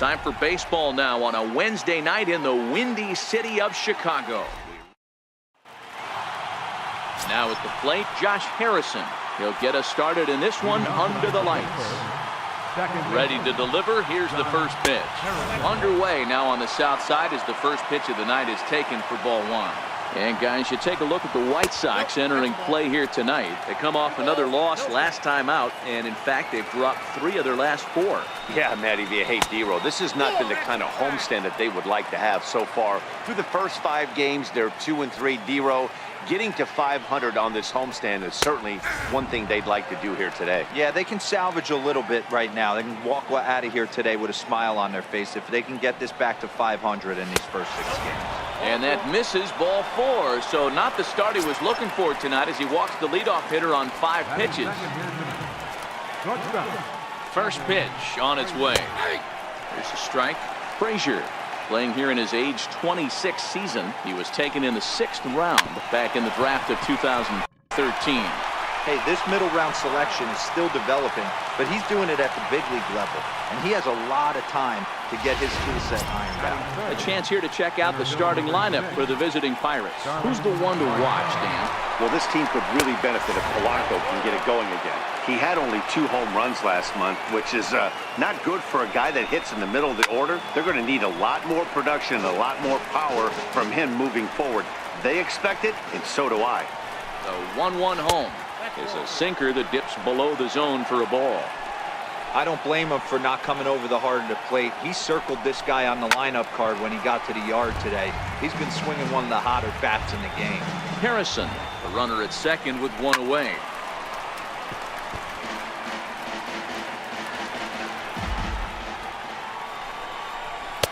Time for baseball now on a Wednesday night in the windy city of Chicago. Now at the plate, Josh Harrison. He'll get us started in this one under the lights. Ready to deliver. Here's the first pitch. Underway now on the south side as the first pitch of the night is taken for ball one. And guys, you take a look at the White Sox entering play here tonight. They come off another loss last time out, and in fact they've dropped 3 of their last 4. Yeah, Matty, you hate D-Row. This has not been the kind of homestand that they would like to have so far. Through the first 5 games, they're 2-3. D-Row getting to 500 on this homestand is certainly one thing they'd like to do here today. Yeah, they can salvage a little bit right now. They can walk out of here today with a smile on their face if they can get this back to 500 in these first 6 games. And that misses ball 4. So not the start he was looking for tonight as he walks the leadoff hitter on 5 pitches. First pitch on its way. Here's a strike. Frazier playing here in his age 26 season. He was taken in the 6th round back in the draft of 2013. Hey, this middle round selection is still developing, but he's doing it at the big league level, and he has a lot of time to get his skill set ironed out. A chance here to check out the starting lineup for the visiting Pirates. Who's the one to watch, Dan? Well, this team could really benefit if Polanco can get it going again. He had only 2 home runs last month, which is not good for a guy that hits in the middle of the order. They're going to need a lot more production and a lot more power from him moving forward. They expect it, and so do I. The 1-1 home is a sinker that dips below the zone for a ball. I don't blame him for not coming over the hard to plate. He circled this guy on the lineup card when he got to the yard today. He's been swinging one of the hotter bats in the game. Harrison, the runner at second with 1 away.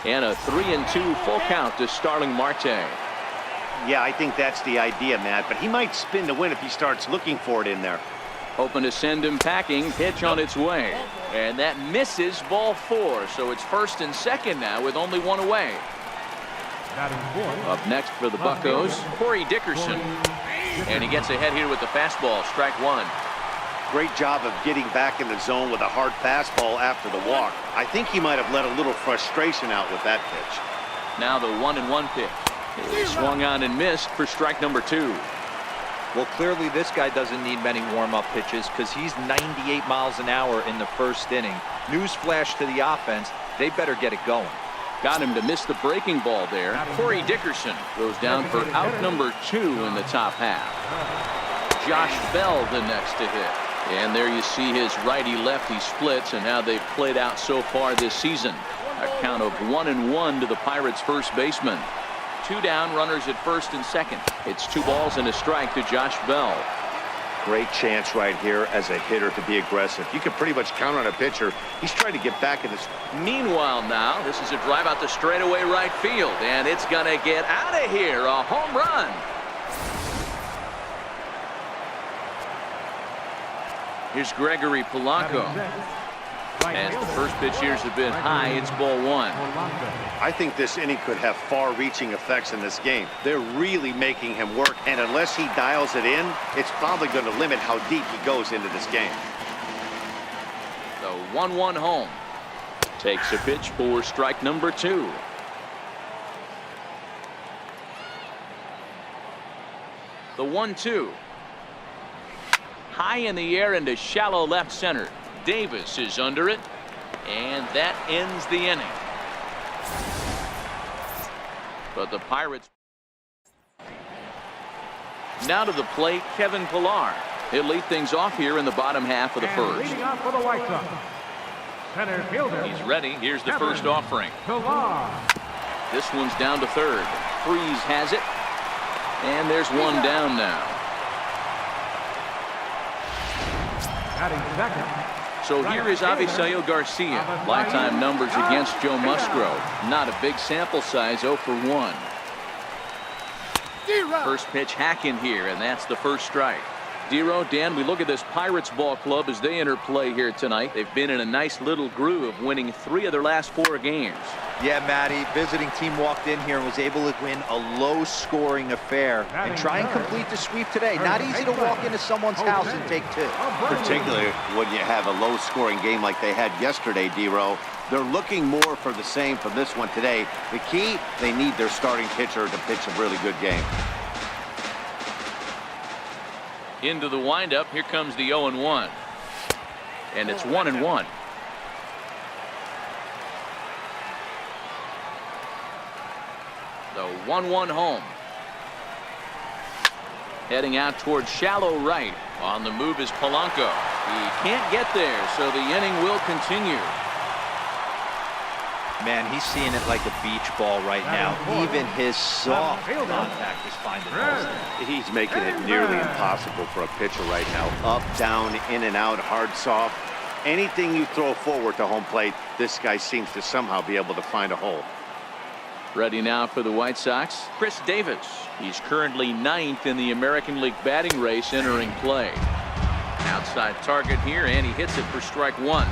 And a 3-2 full count to Starling Marte. Yeah, I think that's the idea, Matt, but he might spin to win if he starts looking for it in there. Hoping to send him packing. Pitch on its way. And that misses ball 4. So it's first and second now with only 1 away. Up next for the Buccos, Corey Dickerson. And he gets ahead here with the fastball. Strike 1. Great job of getting back in the zone with a hard fastball after the walk. I think he might have let a little frustration out with that pitch. Now the 1-1 pitch. He swung on and missed for strike number 2. Well, clearly this guy doesn't need many warm-up pitches because he's 98 miles an hour in the first inning. Newsflash to the offense, they better get it going. Got him to miss the breaking ball there. Corey Dickerson goes down for out number 2 in the top half. Josh Bell the next to hit. And there you see his righty-lefty splits and how they've played out so far this season. A count of 1-1 to the Pirates' first baseman. 2 down, runners at first and second. It's 2 balls and a strike to Josh Bell. Great chance right here as a hitter to be aggressive. You can pretty much count on a pitcher. He's trying to get back in this. Meanwhile now, this is a drive out the straightaway right field, and it's going to get out of here. A home run. Here's Gregory Polanco. As the first pitch years have been high, it's ball 1. I think this inning could have far-reaching effects in this game. They're really making him work, and unless he dials it in, it's probably going to limit how deep he goes into this game. The 1-1 home. Takes a pitch for strike number 2. The 1-2. High in the air into shallow left center. Davis is under it, and that ends the inning. But the Pirates. Now to the plate, Kevin Pillar. He'll lead things off here in the bottom half of the first. He's ready. Here's the first offering. This one's down to third. Freeze has it, and there's one down now. So here is Avisail Garcia. Lifetime numbers against Joe Musgrove. Not a big sample size, 0 for 1. First pitch hack in here, and that's the first strike. Dero, Dan, we look at this Pirates ball club as they enter play here tonight. They've been in a nice little groove, winning 3 of their last 4 games. Yeah, Matty, visiting team walked in here and was able to win a low-scoring affair and try and complete the sweep today. Not easy to walk into someone's house and take 2. Particularly when you have a low-scoring game like they had yesterday, Dero. They're looking more for the same from this one today. The key, they need their starting pitcher to pitch a really good game. Into the windup. Here comes the 0-1. And it's 1-1. The 1-1 home. Heading out towards shallow right. On the move is Polanco. He can't get there, so the inning will continue. Man, he's seeing it like a beach ball right now. Even his soft contact is finding holes there. He's making it nearly impossible for a pitcher right now. Up, down, in and out, hard, soft. Anything you throw forward to home plate, this guy seems to somehow be able to find a hole. Ready now for the White Sox, Chris Davis. He's currently 9th in the American League batting race entering play. Outside target here, and he hits it for strike 1.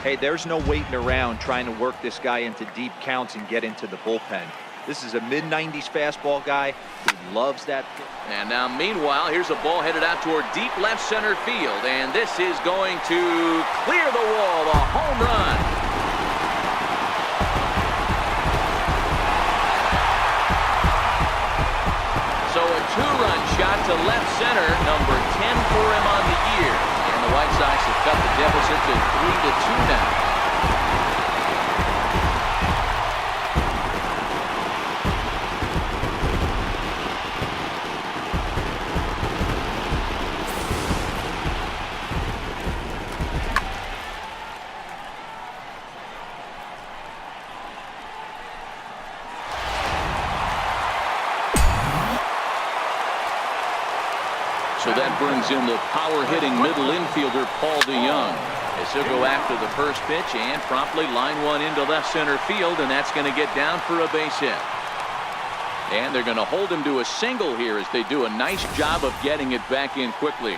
Hey, there's no waiting around trying to work this guy into deep counts and get into the bullpen. This is a mid-90s fastball guy who loves that. And now, meanwhile, here's a ball headed out toward deep left center field, and this is going to clear the wall, a home run. So a 2-run shot to left center, number 10 for him on the year. And the White Sox have cut the deficit to 3-2 now. So that brings in the power-hitting middle infielder Paul DeYoung, as he'll go after the first pitch and promptly line one into left center field, and that's going to get down for a base hit. And they're going to hold him to a single here as they do a nice job of getting it back in quickly.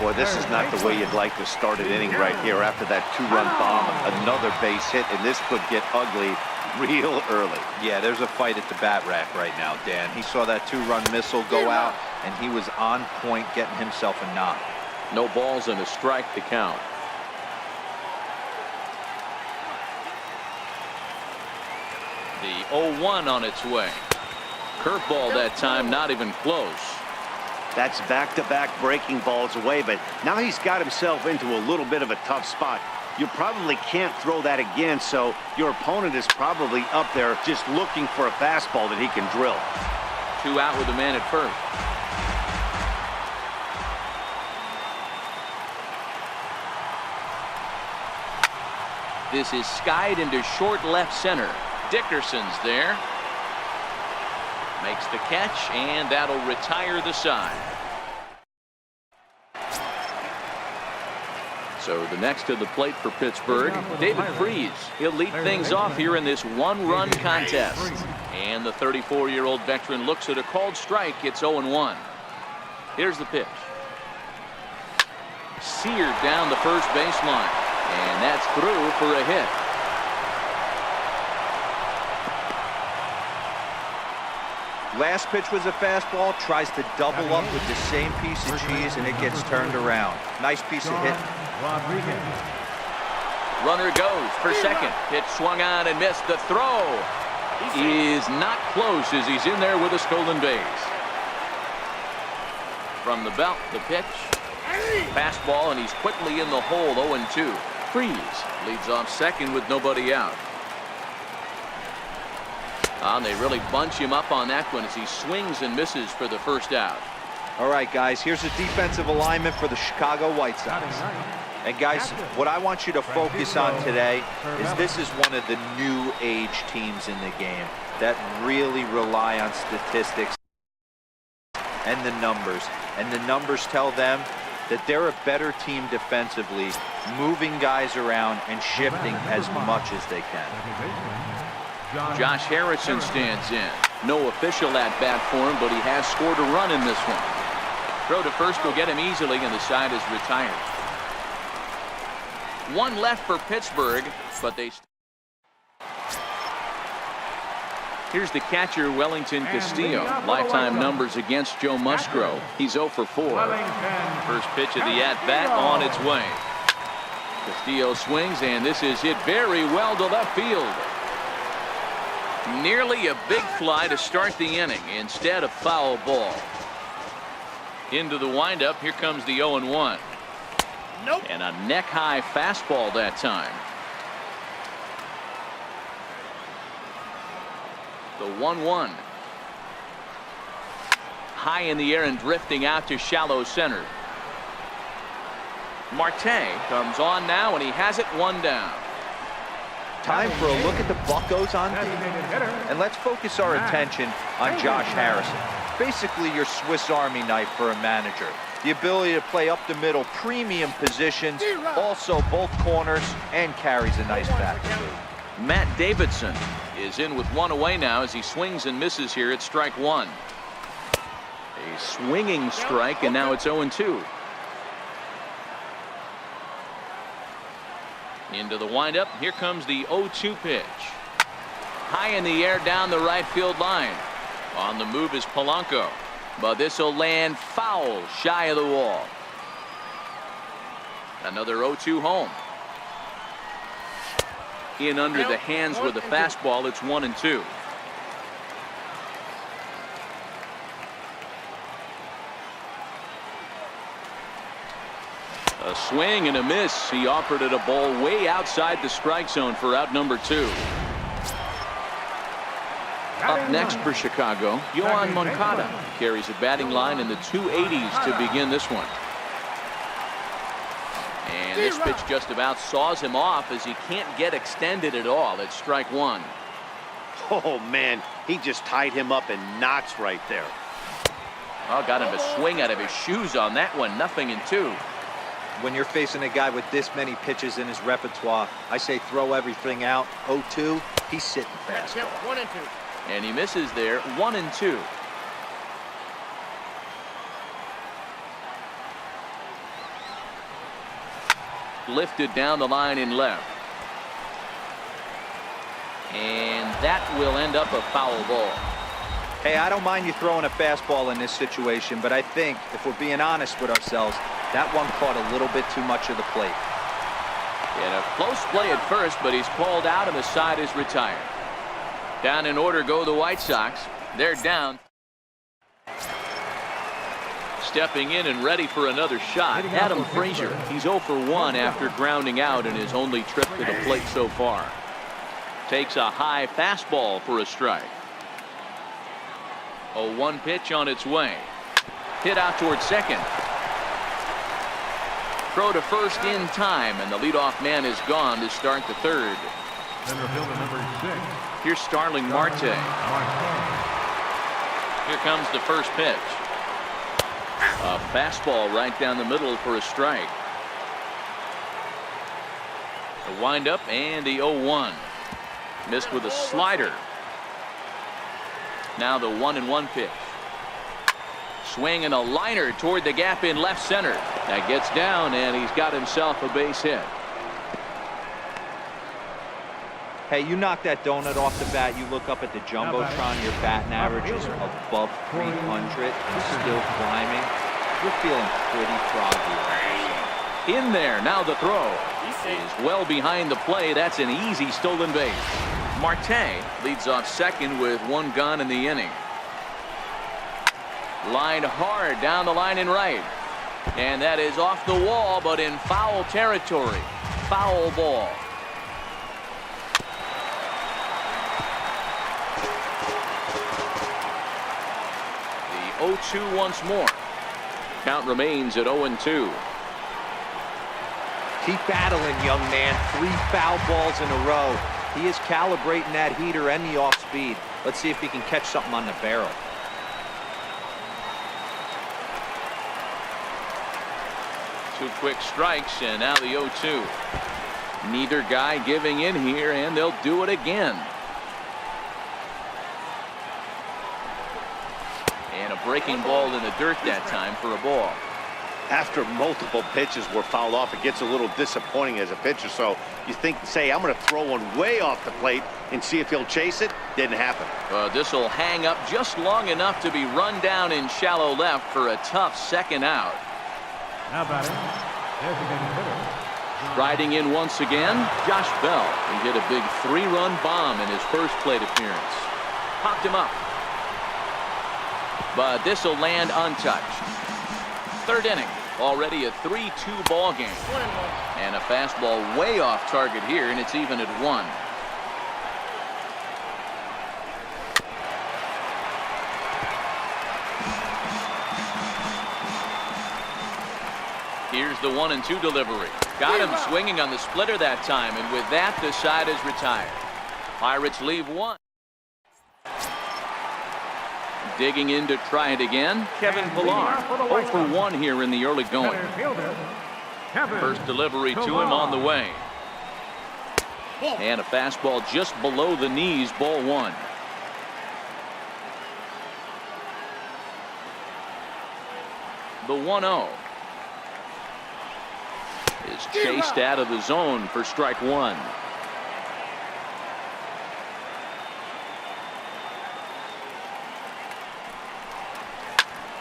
Boy, this is not the way you'd like to start an inning right here after that 2-run bomb. Another base hit, and this could get ugly real early. Yeah, there's a fight at the bat rack right now, Dan. He saw that 2-run missile go out, and he was on point getting himself a knock. No balls and a strike to count. The 0-1 on its way. Curveball that time, not even close. That's back-to-back breaking balls away, but now he's got himself into a little bit of a tough spot. You probably can't throw that again, so your opponent is probably up there just looking for a fastball that he can drill. 2 out with a man at first. This is skied into short left center. Dickerson's there. Makes the catch, and that'll retire the side. So the next to the plate for Pittsburgh, David Freese. He'll lead things off here in this 1-run contest. And the 34-year-old veteran looks at a called strike. It's 0-1. Here's the pitch. Seared down the first baseline. And that's through for a hit. Last pitch was a fastball, tries to double up with the same piece of cheese, and it gets turned around. Nice piece of hitting. Runner goes for second. Pitch swung on and missed. The throw is not close as he's in there with a stolen base. From the belt, the pitch. Fastball, and he's quickly in the hole. 0-2. Freese leads off second with nobody out. And they really bunch him up on that one as he swings and misses for the first out. All right, guys, here's a defensive alignment for the Chicago White Sox. And guys, what I want you to focus on today is this is one of the new age teams in the game that really rely on statistics and the numbers. And the numbers tell them that they're a better team defensively, moving guys around and shifting as much as they can. Josh Harrison stands in. No official at bat for him, but he has scored a run in this one. Throw to first will get him easily, and the side is retired. One left for Pittsburgh, but they... Here's the catcher, Wellington Castillo. Lifetime numbers against Joe Musgrove. He's 0 for 4. First pitch of the at-bat on its way. Castillo swings, and this is hit very well to left field. Nearly a big fly to start the inning. Instead, a foul ball. Into the windup. Here comes the 0-1. Nope. And a neck-high fastball that time. The 1-1. High in the air and drifting out to shallow center. Marte comes on now, and he has it one down. Time for a look at the Buccos on D. And let's focus our attention on Josh Harrison. Basically your Swiss Army knife for a manager. The ability to play up the middle, premium positions, also both corners, and carries a nice bat. Matt Davidson is in with one away now as he swings and misses here at strike one. A swinging strike, and now it's 0-2. Into the windup. Here comes the 0-2 pitch. High in the air down the right field line. On the move is Polanco, but this will land foul shy of the wall. Another 0-2 home. In under the hands with a fastball. It's 1-2. A swing and a miss. He offered it a ball way outside the strike zone for out number 2. Up next for Chicago, Yohan Moncada carries a batting line in the 280s to begin this one. And this pitch just about saws him off as he can't get extended at all. It's strike one. Oh, man, he just tied him up in knots right there. Oh, got him to swing out of his shoes on that one. 0-2. When you're facing a guy with this many pitches in his repertoire, I say throw everything out. 0-2, he's sitting fast. 1-2. And he misses there. 1-2. Lifted down the line in left. And that will end up a foul ball. Hey, I don't mind you throwing a fastball in this situation, but I think if we're being honest with ourselves, that one caught a little bit too much of the plate. And a close play at first, but he's called out and the side is retired. Down in order go the White Sox. They're down. Stepping in and ready for another shot, Adam Frazier. He's 0 for 1 after grounding out in his only trip to the plate so far. Takes a high fastball for a strike. 0-1 pitch on its way. Hit out towards second. Throw to first in time, and the leadoff man is gone to start the third. Center fielder number 6. Here's Starling Marte. Here comes the first pitch. A fastball right down the middle for a strike. The windup and the 0-1. Missed with a slider. Now the 1-1 pitch. Swing and a liner toward the gap in left center. That gets down, and he's got himself a base hit. Hey, you knock that donut off the bat, you look up at the Jumbotron, your batting average is above 300 and still climbing. You're feeling pretty froggy. In there, now the throw is well behind the play. That's an easy stolen base. Marte leads off second with one gone in the inning. Lined hard down the line in right. And that is off the wall, but in foul territory. Foul ball. The 0-2 once more. Count remains at 0-2. Keep battling, young man. 3 foul balls in a row. He is calibrating that heater and the off speed. Let's see if he can catch something on the barrel. Two quick strikes, and now the 0-2. Neither guy giving in here, and they'll do it again. And a Breaking ball in the dirt that time for a ball. After multiple pitches were fouled off, it gets a little disappointing as a pitcher. So you think, say, I'm going to throw one way off the plate and see if he'll chase it. Didn't happen. This will hang up just long enough to be run down in shallow left for a tough second out. Now batting, designated hitter. Riding in once again, Josh Bell. He hit a big 3-run bomb in his first plate appearance. Popped him up. But this will land untouched. Third inning, already a 3-2 ball game. And a fastball way off target here, and it's even at 1. Here's the 1-2 delivery. Got him swinging on the splitter that time, and with that, the side is retired. Pirates leave 1. Digging in to try it again, Kevin Pillar. 0 for 1 here in the early going. First delivery to him on the way. And a fastball just below the knees, ball 1. The 1-0 is chased out of the zone for strike 1.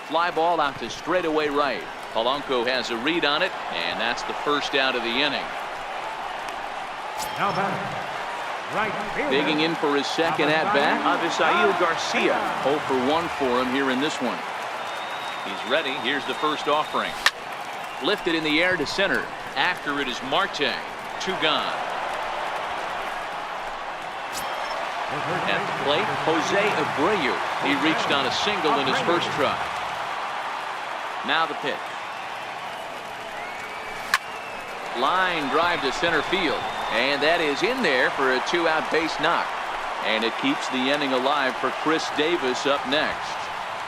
Fly ball out to straightaway right. Polanco has a read on it, and that's the first out of the inning. Now batting, right fielder. Digging in for his second at-bat, Avisail Garcia. 0 for 1 for him here in this one. He's ready. Here's the first offering. Lifted in the air to center. After it is Marte. 2 gone. At the plate, Jose Abreu. He reached on a single in his first try. Now the pitch. Line drive to center field. And that is in there for a 2-out base knock. And it keeps the inning alive for Chris Davis up next.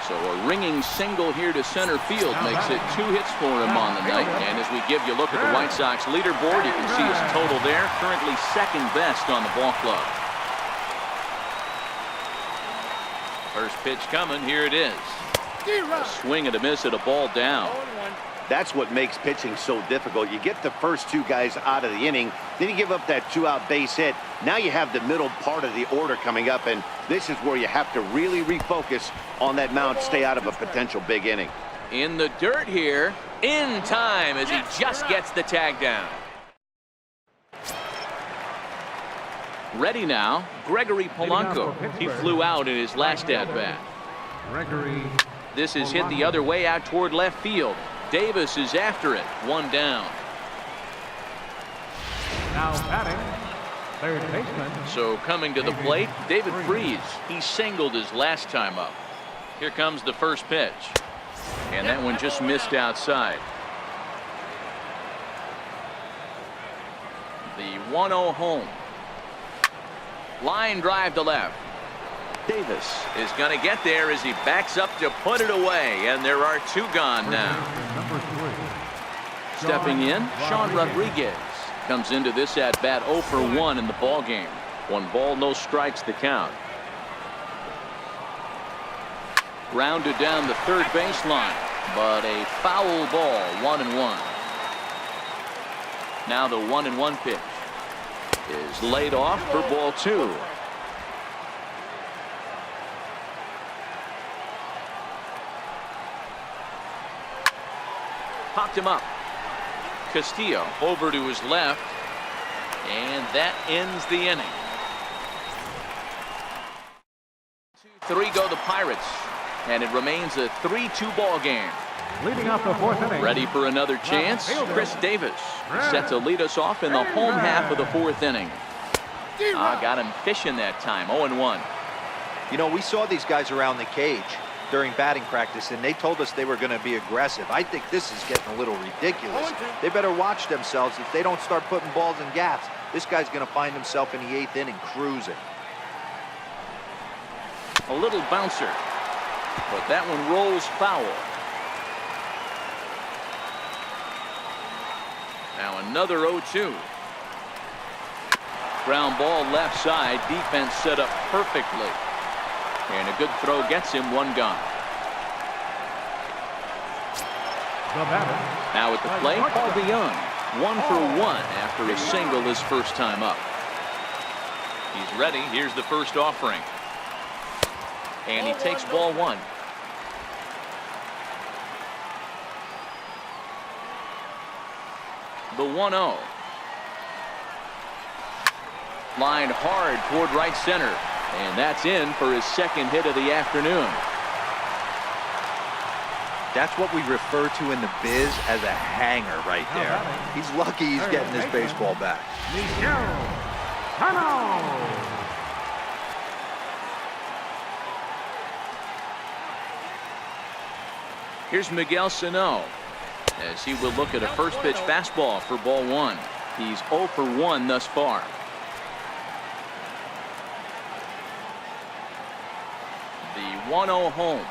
So a ringing single here to center field makes it 2 hits for him on the night. And as we give you a look at the White Sox leaderboard, you can see his total there. Currently second best on the ball club. First pitch coming. Here it is. A swing and a miss at a ball down. That's what makes pitching so difficult. You get the first 2 guys out of the inning, then you give up that 2-out base hit. Now you have the middle part of the order coming up, and this is where you have to really refocus on that mound, stay out of a potential big inning. In the dirt here, in time as he just gets the tag down. Ready now, Gregory Polanco. He flew out in his last at-bat. Gregory. This is hit the other way out toward left field. Davis is after it. 1 down. Now batting, third baseman. So coming to the plate, David Freese. He singled his last time up. Here comes the first pitch. And that one just missed outside. The 1-0 home. Line drive to left. Davis is going to get there as he backs up to put it away, and there are 2 gone now. Number 3. Stepping in, Sean Rodriguez comes into this at bat 0 for 1 in the ball game. 1 ball, no strikes the count. Grounded down the third baseline, but a foul ball. 1-1. Now the 1-1 pitch is laid off for ball 2. Popped him up. Castillo over to his left, and that ends the inning. 2-3 go the Pirates, and it remains a 3-2 ball game. Leading off the 4th inning. Ready for another chance. Chris Davis set to lead us off in the home half of the 4th inning. Got him fishing that time. 0-1. You know, we saw these guys around the cage during batting practice, and they told us they were going to be aggressive. I think this is getting a little ridiculous. They better watch themselves. If they don't start putting balls in gaps, this guy's going to find himself in the 8th inning cruising. A little bouncer, but that one rolls foul. Now another 0-2. Ground ball left side. Defense set up perfectly. And a good throw gets him 1 gone. The batter. Now at the plate, Paul DeYoung. 1 for 1 after a single his first time up. He's ready. Here's the first offering. And he takes ball 1. The 1-0. Lined hard toward right center. And that's in for his second hit of the afternoon. That's what we refer to in the biz as a hanger right there. He's lucky he's getting his baseball back. Here's Miguel Sano as he will look at a first pitch fastball for ball 1. He's 0 for 1 thus far. The 1-0 home.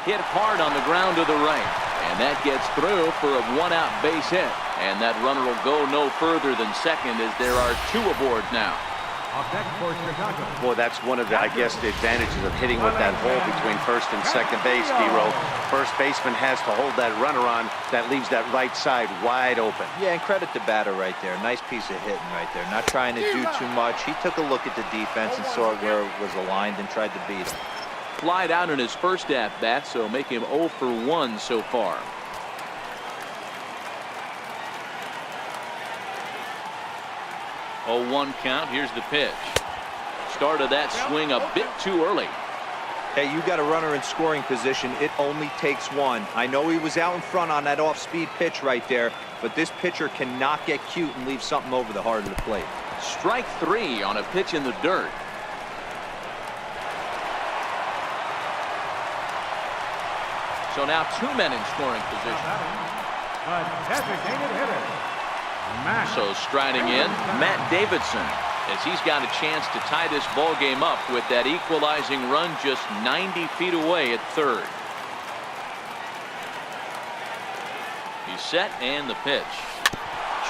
Hit hard on the ground to the right. And that gets through for a 1-out base hit. And that runner will go no further than second as there are 2 aboard now. Boy, that's one of the, I guess, the advantages of hitting with that hole between first and second base, D-Row. First baseman has to hold that runner on. That leaves that right side wide open. Yeah, and credit the batter right there. Nice piece of hitting right there. Not trying to do too much. He took a look at the defense and saw where it was aligned and tried to beat him. Flied out in his first at-bat, so make him 0 for 1 so far. Oh, 1 count. Here's the pitch. Started that swing a bit too early. Hey, you got a runner in scoring position. It only takes 1. I know he was out in front on that off-speed pitch right there, but this pitcher cannot get cute and leave something over the heart of the plate. Strike 3 on a pitch in the dirt. So now 2 men in scoring position. A designated hitter. So striding in, Matt Davidson, as he's got a chance to tie this ball game up with that equalizing run just 90 feet away at third. He's set and the pitch.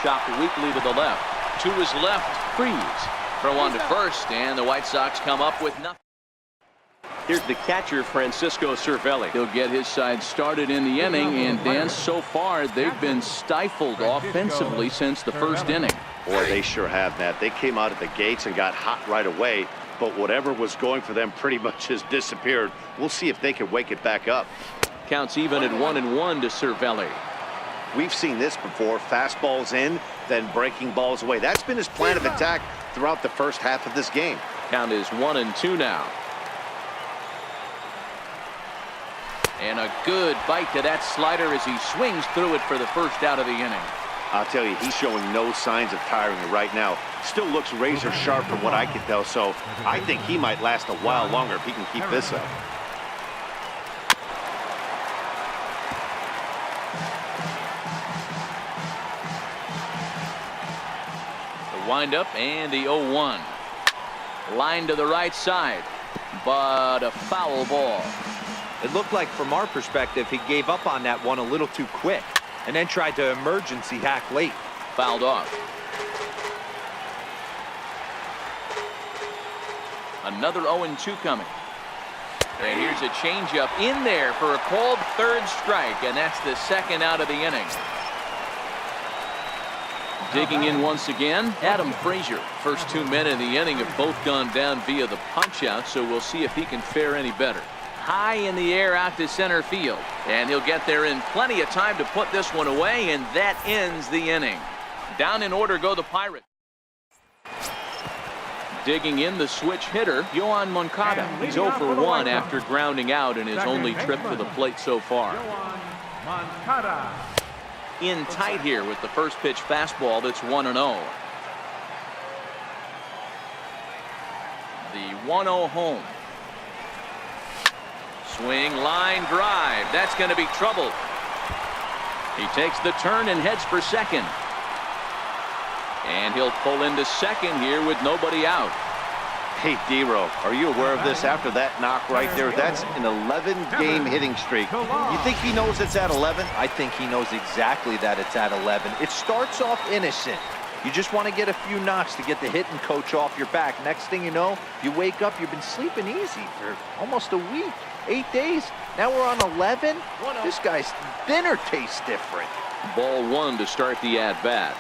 Chopped weakly to the left. To his left, Freeze. Throw on to first, and the White Sox come up with nothing. Here's the catcher, Francisco Cervelli. He'll get his side started in the inning, and Dan, so far they've been stifled offensively since the first inning. Boy, they sure have, Matt. They came out of the gates and got hot right away, but whatever was going for them pretty much has disappeared. We'll see if they can wake it back up. Counts even at 1-1 to Cervelli. We've seen this before. Fastballs in, then breaking balls away. That's been his plan of attack throughout the first half of this game. Count is 1-2 now. And a good bite to that slider as he swings through it for the first out of the inning. I'll tell you, he's showing no signs of tiring right now. Still looks razor sharp from what I can tell, so I think he might last a while longer if he can keep this up. The windup and the 0-1. Line to the right side, but a foul ball. It looked like, from our perspective, he gave up on that one a little too quick and then tried to emergency hack late. Fouled off. Another 0-2 coming. And here's a changeup in there for a called third strike, and that's the second out of the inning. Digging in once again, Adam Frazier. First 2 men in the inning have both gone down via the punch-out, so we'll see if he can fare any better. High in the air out to center field, and he'll get there in plenty of time to put this one away, and that ends the inning. Down in order go the Pirates. Digging in the switch hitter, Yohan Moncada. He's 0 for 1 after grounding out in his only trip to the plate so far. Moncada. In tight here with the first pitch fastball that's 1-0. The 1-0 home. Swing, line drive. That's going to be trouble. He takes the turn and heads for second. And he'll pull into second here with nobody out. Hey, D-Row, are you aware of this? After that knock right there, that's an 11-game hitting streak. You think he knows it's at 11? I think he knows exactly that it's at 11. It starts off innocent. You just want to get a few knocks to get the hitting coach off your back. Next thing you know, you wake up, you've been sleeping easy for almost a week. 8 days. Now we're on 11. This guy's dinner tastes different. Ball 1 to start the at-bat.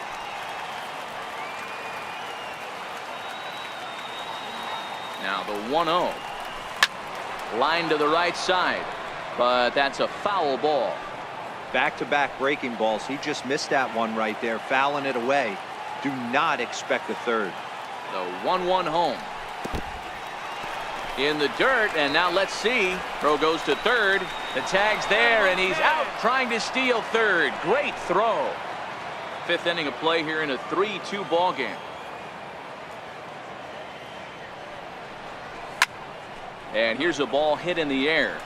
Now the 1-0. Line to the right side, but that's a foul ball. Back-to-back breaking balls. He just missed that one right there, fouling it away. Do not expect a third. The 1-1 home. In the dirt, and now let's see. Throw goes to third. The tag's there, and he's out trying to steal third. Great throw. 5th inning of play here in a 3-2 ball game. And here's a ball hit in the air.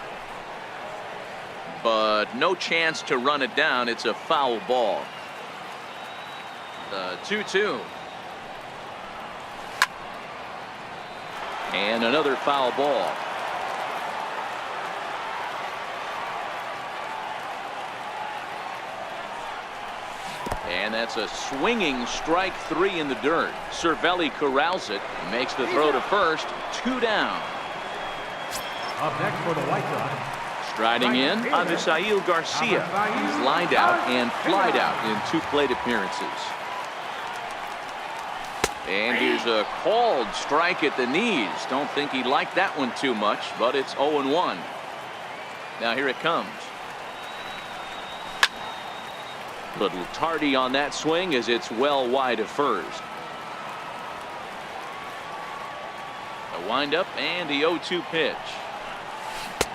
But no chance to run it down. It's a foul ball. The 2-2. And another foul ball. And that's a swinging strike 3 in the dirt. Cervelli corrals it, makes the throw to first. 2 down. Up next for the White Sox. Striding in, Avisail Garcia. He's lined out and flied out in 2 plate appearances. And here's a called strike at the knees. Don't think he liked that one too much, but it's 0-1. Now here it comes. Little tardy on that swing as it's well wide of first. The windup and the 0-2 pitch.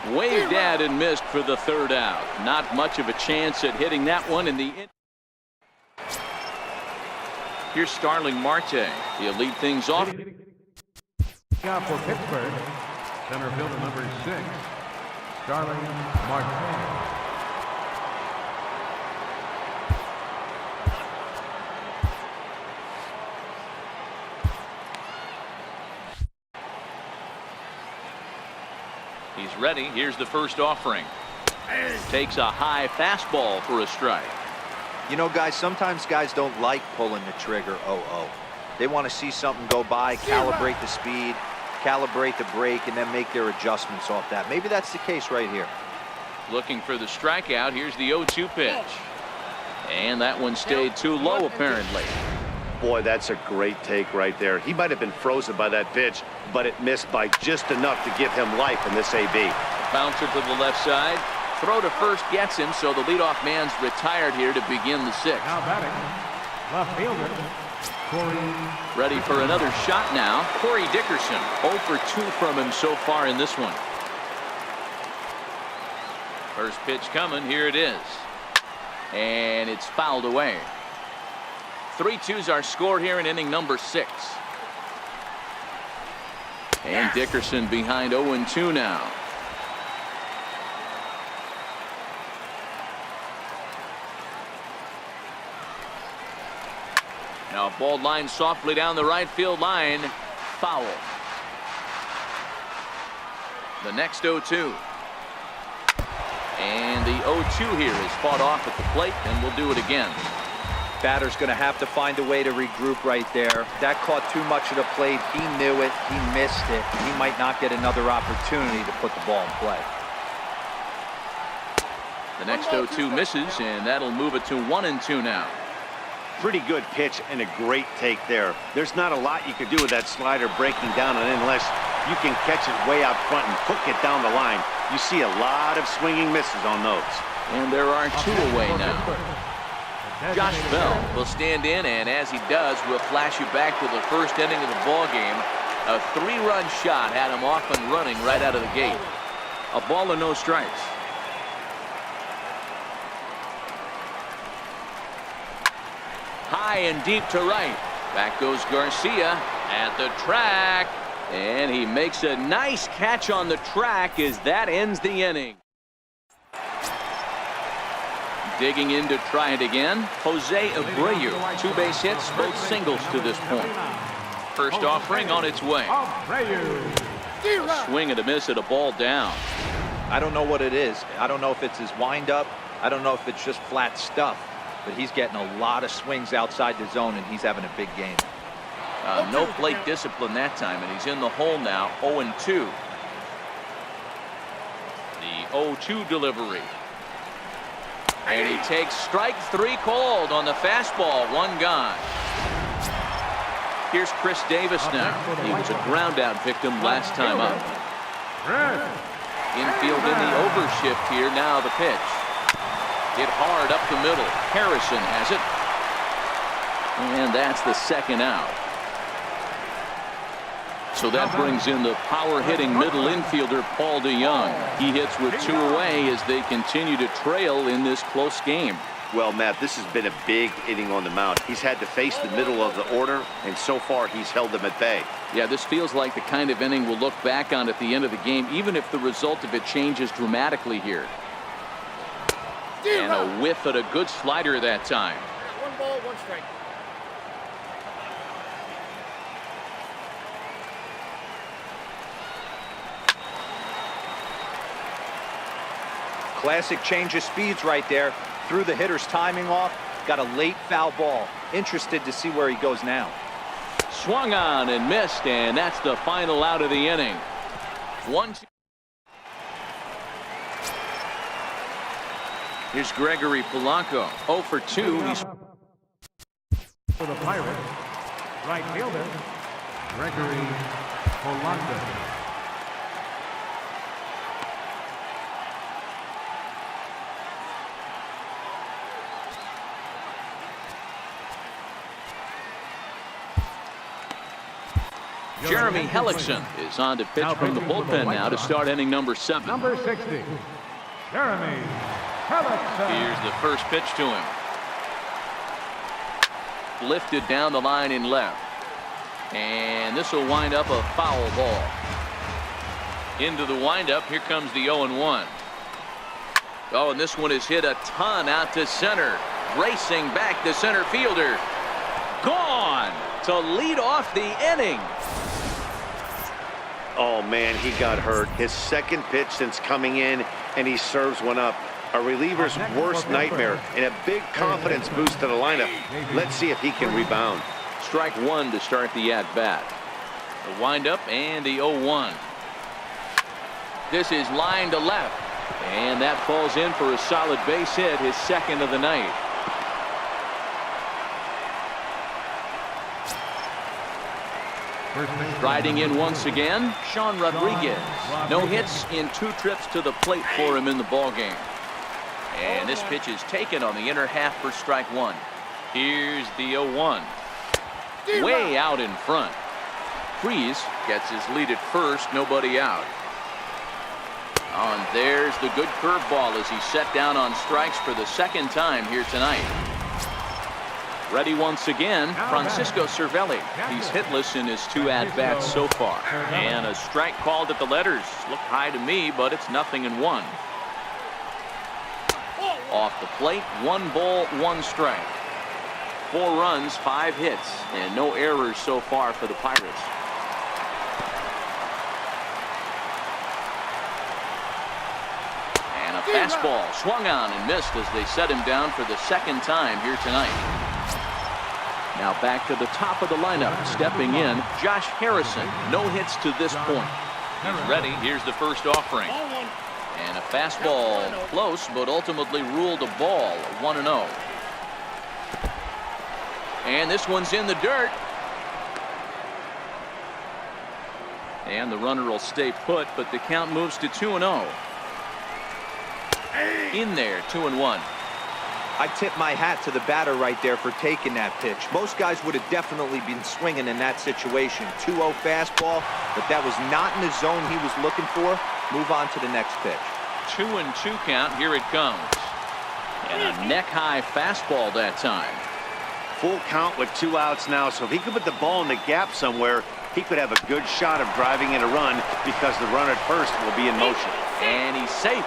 Waved at and missed for the 3rd out. Not much of a chance at hitting that one in the inning. Here's Starling Marte. He'll lead things off. Now for Pittsburgh, center fielder number 6, Starling Marte. He's ready. Here's the first offering. Takes a high fastball for a strike. You know, guys, sometimes guys don't like pulling the trigger 0-0. They want to see something go by, calibrate the speed, calibrate the break, and then make their adjustments off that. Maybe that's the case right here. Looking for the strikeout. Here's the 0-2 pitch. And that one stayed too low, apparently. Boy, that's a great take right there. He might have been frozen by that pitch, but it missed by just enough to give him life in this AB. Bouncer to the left side. Throw to first gets him, so the leadoff man's retired here to begin the 6th. Now batting, left fielder, Corey. Ready for another shot now. Corey Dickerson, 0 for 2 from him so far in this one. First pitch coming. Here it is. And it's fouled away. 3-2s are scored here in inning number 6. And Dickerson behind 0-2 now. Now ball line softly down the right field line. Foul. The next 0-2. And the 0-2 here is fought off at the plate, and we'll do it again. Batter's going to have to find a way to regroup right there. That caught too much of the plate. He knew it. He missed it. He might not get another opportunity to put the ball in play. The next 0-2 misses, and that'll move it to 1-2 now. Pretty good pitch and a great take there. There's not a lot you could do with that slider breaking down and unless you can catch it way out front and hook it down the line. You see a lot of swinging misses on those. And there are 2 away now. Josh Bell will stand in, and as he does, we'll flash you back to the first inning of the ball game. A 3-run shot had him off and running right out of the gate. A ball and no strikes. High and deep to right. Back goes Garcia at the track, and he makes a nice catch on the track as that ends the inning. Digging in to try it again, Jose Abreu. 2 base hits, both singles to this point. First offering on its way. A swing and a miss at a ball down. I don't know what it is. I don't know if it's his windup. I don't know if it's just flat stuff. But he's getting a lot of swings outside the zone, and he's having a big game. No plate discipline that time, and he's in the hole now, 0-2. 0-2 delivery. And he takes strike 3 called on the fastball. 1 gone. Here's Chris Davis now. He was a ground out victim last time up. Infield in the overshift here. Now the pitch. Hit hard up the middle. Harrison has it. And that's the 2nd out. So that brings in the power-hitting middle infielder Paul DeYoung. He hits with 2 away as they continue to trail in this close game. Well, Matt, this has been a big inning on the mound. He's had to face the middle of the order, and so far he's held them at bay. Yeah, this feels like the kind of inning we'll look back on at the end of the game, even if the result of it changes dramatically here. And a whiff at a good slider that time. 1 ball, 1 strike. Classic change of speeds right there. Threw the hitter's timing off. Got a late foul ball. Interested to see where he goes now. Swung on and missed, and that's the final out of the inning. 1-2. Here's Gregory Polanco. 0 for 2. He's For the Pirates, right fielder, Gregory Polanco. Jeremy Hellickson is on to pitch from the bullpen now to start inning number 7. Number 60, Jeremy Hellickson. Here's the first pitch to him. Lifted down the line in left. And this will wind up a foul ball. Into the windup. Here comes the 0-1. Oh, and this one is hit a ton out to center. Racing back the center fielder. Gone to lead off the inning. Oh, man, he got hurt. His 2nd pitch since coming in, and he serves one up. A reliever's worst nightmare and a big confidence boost to the lineup. Let's see if he can rebound. Strike 1 to start the at-bat. The windup and the 0-1. This is line to left. And that falls in for a solid base hit, his 2nd of the night. Riding in once again, Sean Rodriguez. No hits in 2 trips to the plate for him in the ballgame. And this pitch is taken on the inner half for strike 1. Here's the 0-1. Way out in front. Freeze gets his lead at first, nobody out. Oh, and there's the good curveball as he set down on strikes for the 2nd time here tonight. Ready once again, Francisco Cervelli. He's hitless in his 2 at-bats so far. And a strike called at the letters. Looked high to me, but it's 0-1. Off the plate, 1 ball, 1 strike. 4 runs, 5 hits, and no errors so far for the Pirates. And a fastball swung on and missed as they set him down for the 2nd time here tonight. Now back to the top of the lineup. Stepping in, Josh Harrison. No hits to this point. He's ready. Here's the first offering. And a fastball close, but ultimately ruled a ball. 1-0. And this one's in the dirt. And the runner will stay put, but the count moves to 2-0. In there, 2-1. I tip my hat to the batter right there for taking that pitch. Most guys would have definitely been swinging in that situation. 2-0 fastball, but that was not in the zone he was looking for. Move on to the next pitch. 2-2 count. Here it comes. And a neck-high fastball that time. Full count with 2 outs now, so if he could put the ball in the gap somewhere, he could have a good shot of driving in a run because the runner at first will be in motion. And he's safe.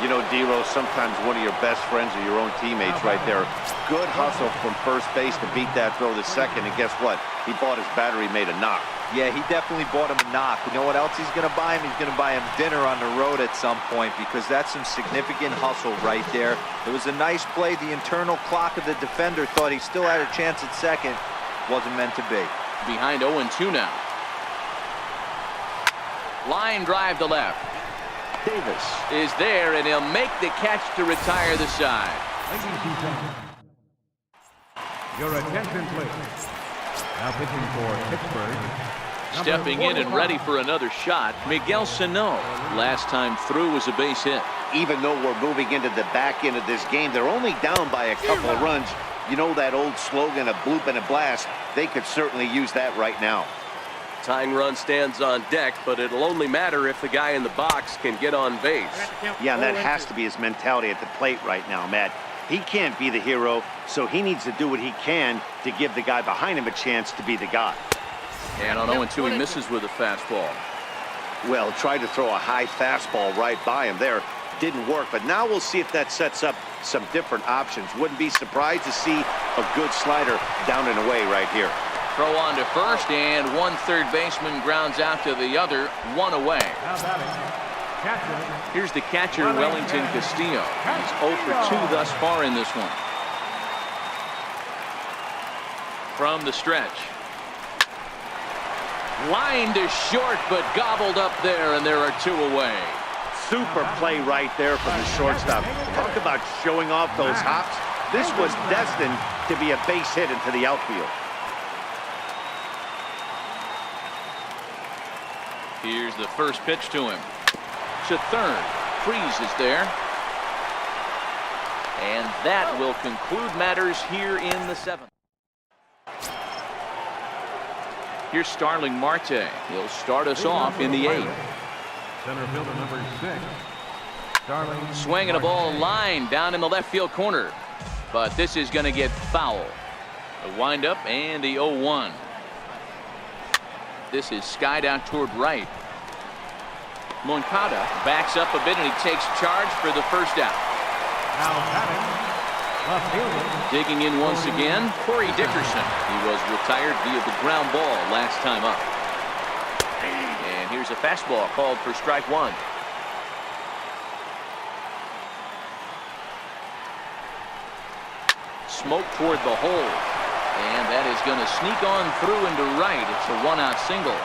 You know, D-Rose, sometimes one of your best friends are your own teammates right there. Good hustle from first base to beat that throw to second, and guess what? He bought his battery made a knock. Yeah, he definitely bought him a knock. You know what else he's going to buy him? He's going to buy him dinner on the road at some point because that's some significant hustle right there. It was a nice play. The internal clock of the defender thought he still had a chance at second. Wasn't meant to be. Behind 0-2 now. Line drive to left. Davis is there, and he'll make the catch to retire the side. Ladies and gentlemen, your attention please. Now pitching for Pittsburgh. Stepping in and ready for another shot, Miguel Sano. Last time through was a base hit. Even though we're moving into the back end of this game, they're only down by a couple of runs. You know that old slogan, a bloop and a blast. They could certainly use that right now. Tying run stands on deck, but it'll only matter if the guy in the box can get on base. Yeah, and that has to be his mentality at the plate right now, Matt. He can't be the hero, so he needs to do what he can to give the guy behind him a chance to be the guy. And on 0-2, he misses with a fastball. Well, tried to throw a high fastball right by him there. Didn't work, but now we'll see if that sets up some different options. Wouldn't be surprised to see a good slider down and away right here. Throw on to first, and one third baseman grounds out to the other, one away. Now batting. Catcher. Here's the catcher, Wellington Castillo. He's 0 for 2 thus far in this one. From the stretch. Line to short, but gobbled up there, and there are 2 away. Super play right there from the shortstop. Talk about showing off those hops. This was destined to be a base hit into the outfield. Here's the first pitch to him. To third. Freeze is there. And that will conclude matters here in the 7th. Here's Starling Marte. He'll start us off in the 8th. Center fielder number 6. Starling. Swinging a ball line down in the left field corner. But this is going to get foul. A windup and the 0-1. This is skied out toward right. Moncada backs up a bit, and he takes charge for the first out. Now batting. Left fielder. Digging in once again, Corey Dickerson. He was retired via the ground ball last time up. And here's a fastball called for strike 1. Smoke toward the hole. And that is going to sneak on through into right. It's a 1-out single.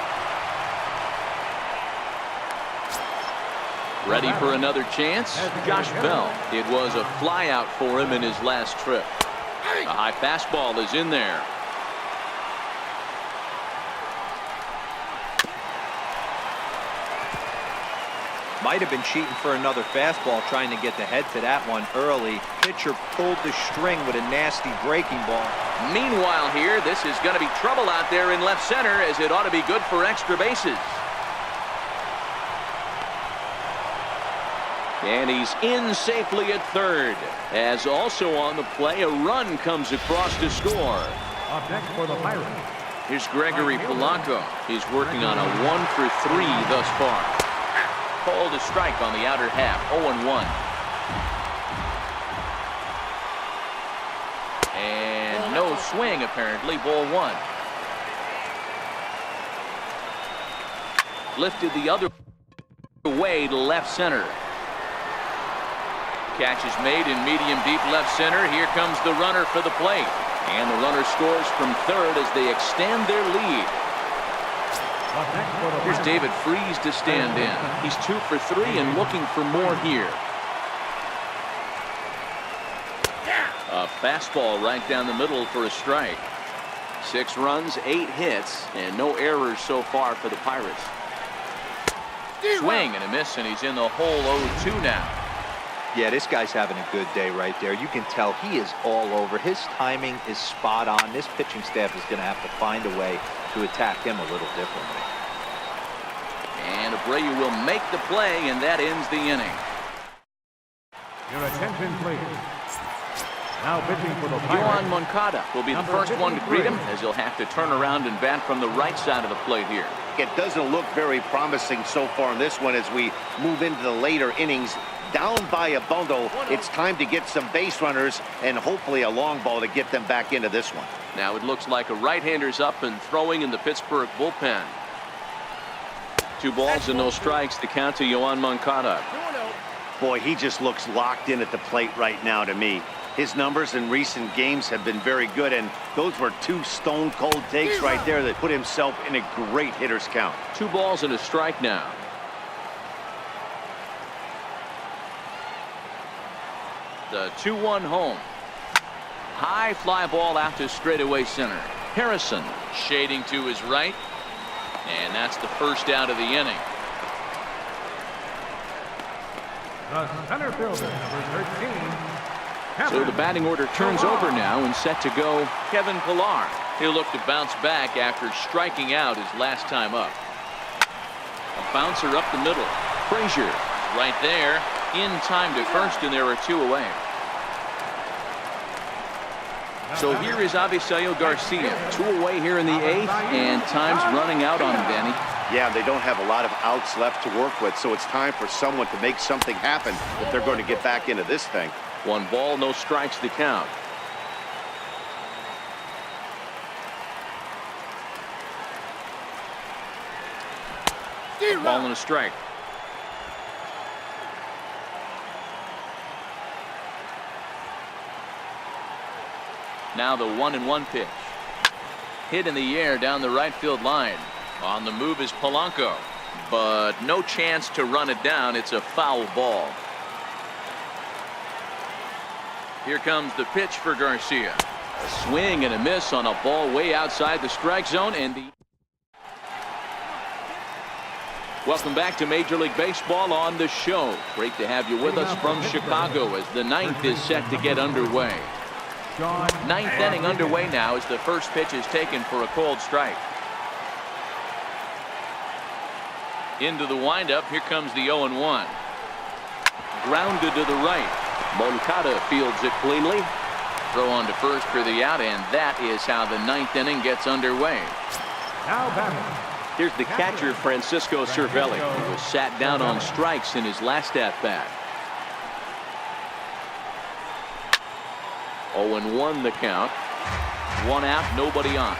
Ready for another chance? Josh Bell. It was a fly out for him in his last trip. A high fastball is in there. Might have been cheating for another fastball, trying to get the head to that one early. Pitcher pulled the string with a nasty breaking ball. Meanwhile here, this is going to be trouble out there in left center, as it ought to be good for extra bases. And he's in safely at third. As also on the play, a run comes across to score. Up next for the Pirates. Here's Gregory Polanco. He's working on a 1 for 3 thus far. Called a strike on the outer half, 0-1. And no swing, apparently, ball 1. Lifted the other way to left center. Catch is made in medium deep left center. Here comes the runner for the plate. And the runner scores from third as they extend their lead. Here's David Freese to stand in. He's 2 for 3 and looking for more here. A fastball right down the middle for a strike. 6 runs, 8 hits, and no errors so far for the Pirates. Swing and a miss, and he's in the hole 0-2 now. Yeah, this guy's having a good day right there. You can tell he is all over. His timing is spot on. This pitching staff is going to have to find a way to attack him a little differently. And Abreu will make the play, and that ends the inning. Your attention, please. Now pitching for the Pirates. Yohan Moncada will be the first one to greet him, as he'll have to turn around and bat from the right side of the plate here. It doesn't look very promising so far in this one as we move into the later innings. Down by a bundle, it's time to get some base runners and hopefully a long ball to get them back into this one. Now it looks like a right-hander's up and throwing in the Pittsburgh bullpen. 2 balls and no strikes, the count to Yohan Moncada. Boy, he just looks locked in at the plate right now to me. His numbers in recent games have been very good, and those were 2 stone-cold takes right there that put himself in a great hitter's count. 2 balls and a strike now. The 2-1 home. High fly ball out to straightaway center. Harrison shading to his right. And that's the first out of the inning. The center fielder, number 13. So the batting order turns over now and set to go Kevin Pillar. He'll look to bounce back after striking out his last time up. A bouncer up the middle. Frazier right there in time to first, and there are 2 away. So here is Avisail Garcia. 2 away here in the 8th, and time's running out on him, Danny. Yeah, they don't have a lot of outs left to work with, so it's time for someone to make something happen if they're going to get back into this thing. 1 ball, no strikes to count. Ball and a strike. Now the 1-1 pitch. Hit in the air down the right field line. On the move is Polanco, but no chance to run it down. It's a foul ball. Here comes the pitch for Garcia. A swing and a miss on a ball way outside the strike zone, and the welcome back to Major League Baseball on the show. Great to have you with us from Chicago as the 9th is set to get underway. 9th inning underway now as the first pitch is taken for a cold strike. Into the windup. Here comes the 0-1. Grounded to the right. Moncada fields it cleanly. Throw on to first for the out, and that is how the 9th inning gets underway. Now batting. Here's the catcher, Francisco Cervelli. He was sat down on strikes in his last at-bat. 0-1 the count. 1 out, nobody on.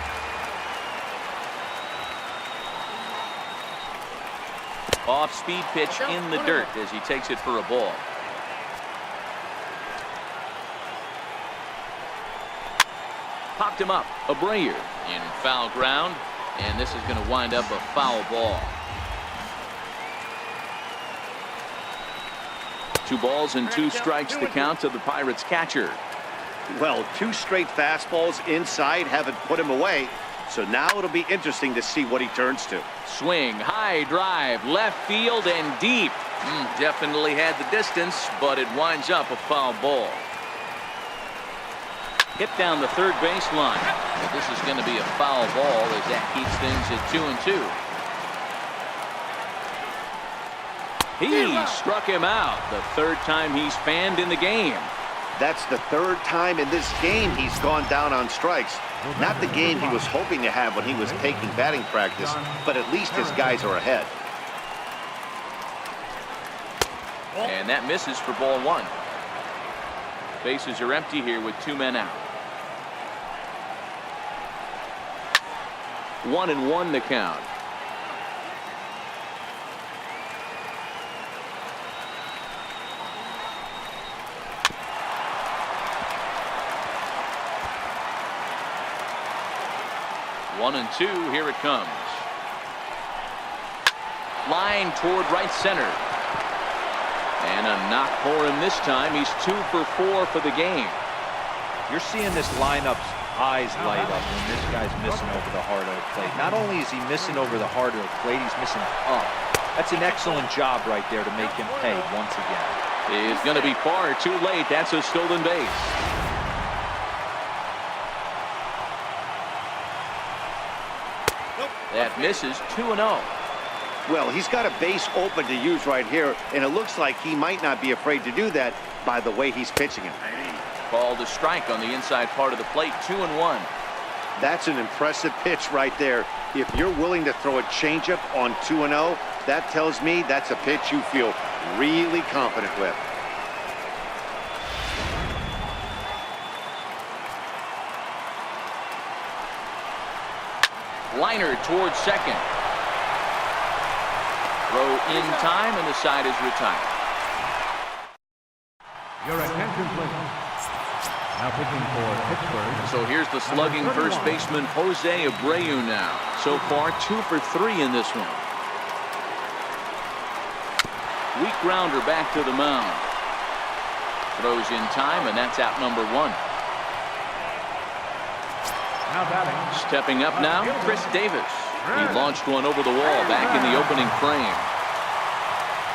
Off-speed pitch in the dirt as he takes it for a ball. Popped him up. Abreu in foul ground, and this is going to wind up a foul ball. 2 balls and 2 strikes the count to the Pirates catcher. Well, 2 straight fastballs inside haven't put him away, so now it'll be interesting to see what he turns to. Swing, high drive, left field and deep. Definitely had the distance, but it winds up a foul ball. Hit down the third baseline. But this is going to be a foul ball as that keeps things at 2-2. He struck him out. The 3rd time he's fanned in the game. That's the 3rd time in this game he's gone down on strikes. Not the game he was hoping to have when he was taking batting practice, but at least his guys are ahead. And that misses for ball 1. Bases are empty here with 2 men out. 1-1 the count. One and 2, here it comes. Line toward right center. And a knock for him this time. He's 2 for 4 for the game. You're seeing this lineup's eyes light up when this guy's missing over the hard oak plate. Not only is he missing over the hard oak plate, he's missing up. That's an excellent job right there to make him pay once again. He's going to be far too late. That's a stolen base. That misses. 2-0. Well, he's got a base open to use right here, and it looks like he might not be afraid to do that by the way he's pitching it. Called a strike on the inside part of the plate. 2-1. That's an impressive pitch right there. If you're willing to throw a changeup on 2-0, that tells me that's a pitch you feel really confident with. Liner towards second. Throw in time, and the side is retired. Your attention, please. Now pitching for Pittsburgh. So here's the slugging first baseman Jose Abreu now. So far 2 for 3 in this one. Weak grounder back to the mound. Throws in time, and that's out number 1. Now batting. Stepping up now, Chris Davis. He launched one over the wall back in the opening frame.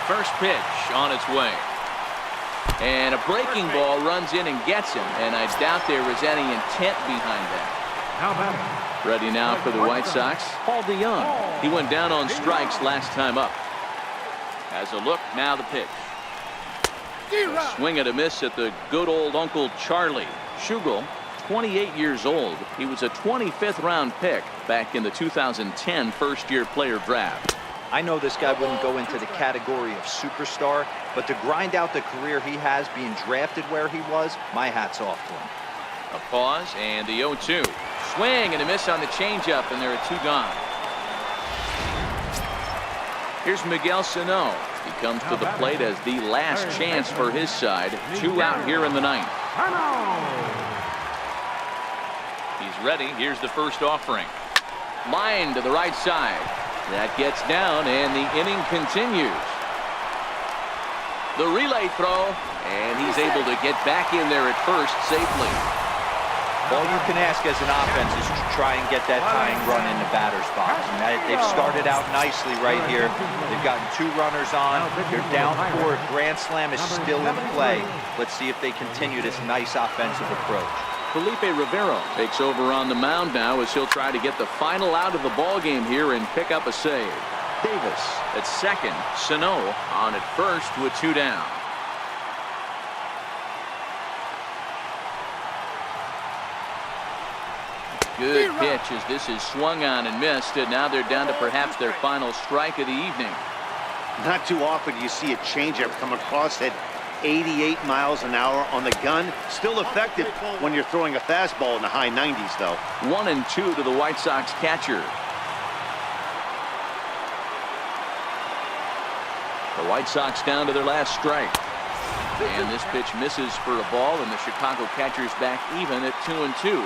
First pitch on its way. And a breaking ball runs in and gets him, and I doubt there was any intent behind that. Now batting. Ready now for the White Sox, Paul DeYoung. He went down on strikes last time up. Has a look, now the pitch. A swing and a miss at the good old Uncle Charlie. Schugel, 28 years old. He was a 25th round pick back in the 2010 first-year player draft. I know this guy wouldn't go into the category of superstar, but to grind out the career he has being drafted where he was, my hat's off to him. A pause and the 0-2. Swing and a miss on the changeup, and there are 2 gone. Here's Miguel Sano. He comes to the plate as the last chance for his side. 2 out here in the 9th. He's ready. Here's the first offering. Line to the right side. That gets down, and the inning continues. The relay throw, and he's able to get back in there at first safely. All you can ask as an offense is to try and get that tying run in the batter's box. And they've started out nicely right here. They've gotten 2 runners on. They're down 4. Grand slam is still in play. Let's see if they continue this nice offensive approach. Felipe Rivero takes over on the mound now as he'll try to get the final out of the ball game here and pick up a save. Davis at second. Sano on at first with 2 down. Good pitch as this is swung on and missed, and now they're down to perhaps their final strike of the evening. Not too often do you see a changeup come across at 88 miles an hour on the gun. Still effective when you're throwing a fastball in the high 90s, though. 1-2 to the White Sox catcher. The White Sox down to their last strike. And this pitch misses for a ball, and the Chicago catcher's back even at 2-2.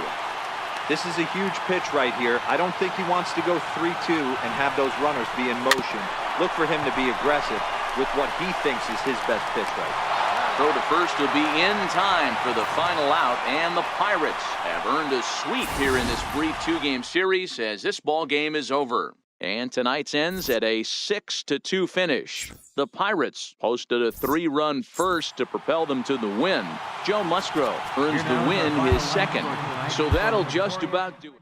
This is a huge pitch right here. I don't think he wants to go 3-2 and have those runners be in motion. Look for him to be aggressive with what he thinks is his best pitch right now. Throw to first will be in time for the final out, and the Pirates have earned a sweep here in this brief 2-game series as this ball game is over. And tonight's ends at a 6-2 finish. The Pirates posted a 3-run first to propel them to the win. Joe Musgrove earns the win, his second. So that'll just about do it.